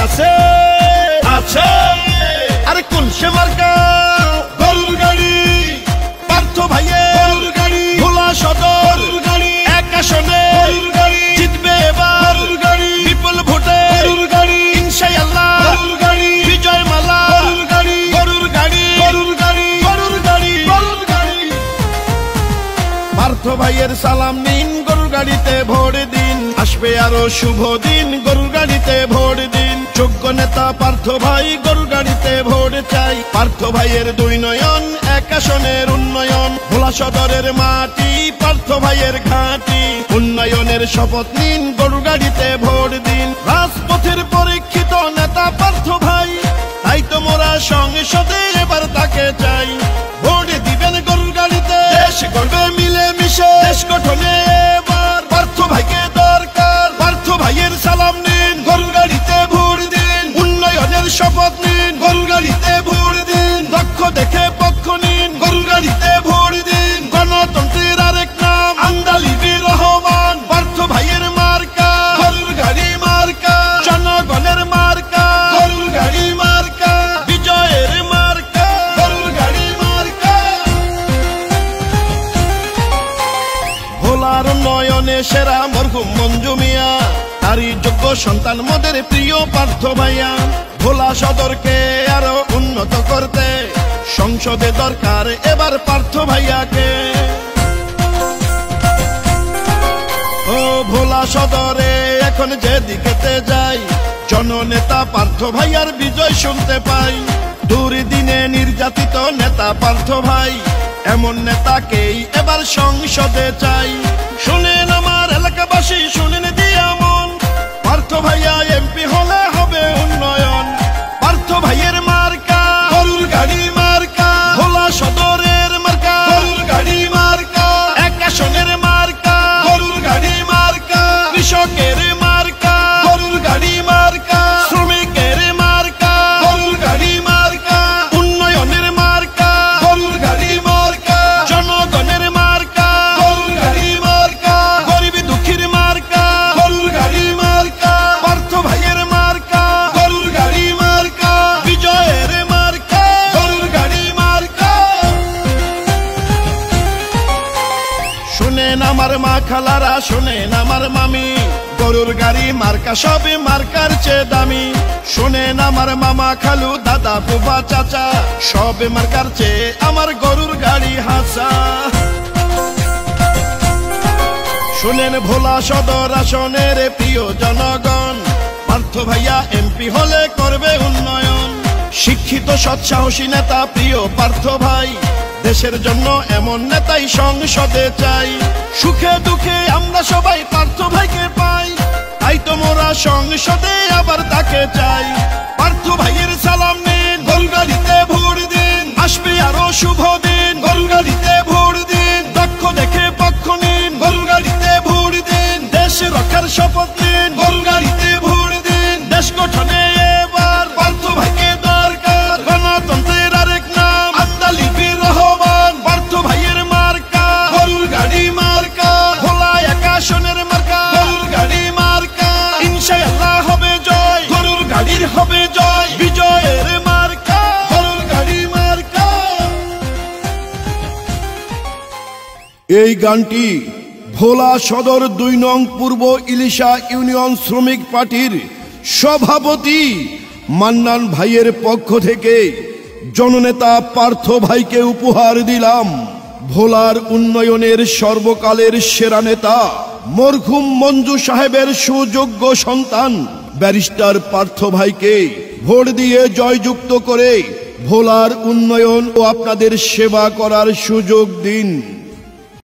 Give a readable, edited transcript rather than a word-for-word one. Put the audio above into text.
আছে আছে আরে কোন সে মার্কা গরুর গাড়ি পার্থ ভাইয়ের গরুর গাড়ি ভোলা সদর গরুর গাড়ি এক আসনে গরুর গাড়ি জিতবে এবার গরুর গাড়ি বিপুল ভোটে গরুর গাড়ি ইনশাআল্লাহ গরুর গাড়ি বিজয় মালা গরুর গাড়ি গরুর গাড়ি গরুর গাড়ি গরুর গাড়ি গরুর গাড়ি পার্থ ভাইয়ের সালাম নিন গরুর গাড়িতে ভোট দিন আসবে আরো শুভ দিন গরুর গাড়িতে ভোট দিন যোগ্য নেতা পার্থ ভাই গরুর গাড়িতে ভোট চাই পার্থ ভাইয়ের দুই নয়ন এক আসনের উন্নয়ন ভোলা সদরের মাটি পার্থ ভাইয়ের ঘাঁটি উন্নয়নের শপথ নিন গরুর গাড়িতে ভোট দিন রাজপথের পরীক্ষিত নেতা পার্থ ভাই তাই তো মোরা সংসদে এবার তাকে চাই ভোট দিবেন গরুর গাড়িতে দেশ গড়বে মিলে মিশে দেশ গঠনে এবার পার্থ ভাইকে দরকার পার্থ ভাইয়ের সালাম নিন গরুর গাড়িতে ভোট দিন উন্নয়নের শপথ নিন গরুর গাড়িতে ভোট দিন দক্ষ দেখে পক্ষ নিন গরুর গাড়িতে ভোট দিন গণতন্ত্রের আরেক নাম আন্দালিবি রহমান পার্থ ভাইয়ের মার্কা গরুর গাড়ি মার্কা জনগণের মার্কা গরুর গাড়ি মার্কা বিজয়ের মার্কা গরুর গাড়ি মার্কা ভোলার উন্নয়নে সেরা মরহুম মঞ্জু মিয়া তারই যোগ্য সন্তান মোদের প্রিয় পার্থ ভাইয়া ভোলা সদরকে আরো উন্নত করতে সংসদে দরকার এবার পার্থ ভাইয়াকে ও ভোলা সদরে এখন যেদিকেতে যাই জননেতা পার্থ ভাইয়ার বিজয় শুনতে পাই দুর্দিনে নির্যাতিত নেতা পার্থ ভাই এমন নেতাকেই এবার সংসদে চাই শুনেন আমার এলাকাবাসী শুনেন দিয়া মন পার্থ ভাইয়া এমপি হলে হবে উন্নয়ন পার্থ ভাইয়ের মার্কা গরুর গাড়ি মার্কা ভোলা সদরের মার্কা গরুর গাড়ি মার্কা এক আসনের মার্কা গরুর গাড়ি মার্কা কৃষকের মার্কা গরুর গাড়ি মার্কা শ্রমিকের মার্কা গরুর গাড়ি মার্কা উন্নয়নের মার্কা গরুর গাড়ি মার্কা জনগণের মার্কা গরুর গাড়ি মার্কা গরিব দুঃখীর মার্কা গরুর গাড়ি মার্কা পার্থ ভাইয়ের মার্কা গরুর গাড়ি মার্কা বিজয়ের মার্কা গরুর গাড়ি মার্কা শুনেন আমার মা খালারা শুনেন আমার মামি গরুর গাড়ি মার্কা সবে মার্কার চেয়ে দামি শুনেন আমার মামা খালু দাদা ফুফা চাচা সবে মার্কার চেয়ে আমার গরুর গাড়ি হাসা শুনেন ভোলা সদর আসনের প্রিয় জনগণ পার্থ ভাইয়া এমপি হলে করবে উন্নয়ন শিক্ষিত সৎসাহসী নেতা প্রিয় পার্থ ভাই দেশের জন্য এমন নেতাই সংসদে চাই সুখে দুঃখে আমরা সবাই পার্থ ভাইকে পাই তাই তো মোরা সংসদে আবার তাকে চাই পার্থ ভাইয়ের সালাম নিন গরুর গাড়িতে ভোট দিন আসবে আরো শুভ দিন গরুর গাড়িতে ভোট দিন দক্ষ দেখে পক্ষ নিন গরুর গাড়িতে ভোট দিন দেশ রক্ষার শপথ নিন গরুর গাড়িতে ভোট দিন দেশ গঠনে এবার পার্থ ভাইকে দরকার গণতন্ত্রের আরেক নাম আন্দালিবি রহমান পার্থ ভাইয়ের মার্কা গরুর গাড়ি মার্কা ভোলা এক আসনের মার্কা গরুর গাড়ি মার্কা ইনশাআল্লাহ হবে জয় গরুর গাড়ির হবে জয় বিজয়ের মার্কা গরুর গাড়ি মার্কা এই গানটি ভোলা সদর 2 নং পূর্ব ইলিশা ইউনিয়ন শ্রমিক পার্টির সভাপতি মান্নান ভাইয়ের পক্ষ থেকে জননেতা পার্থ ভাইকে উপহার দিলাম ভোলার উন্নয়নের সর্বকালের সেরা নেতা মরহুম মঞ্জু সাহেবের সুযোগ্য সন্তান ব্যারিস্টার পার্থ ভাইকে ভোট দিয়ে জয়যুক্ত করে ভোলার উন্নয়ন ও আপনাদের সেবা করার সুযোগ দিন।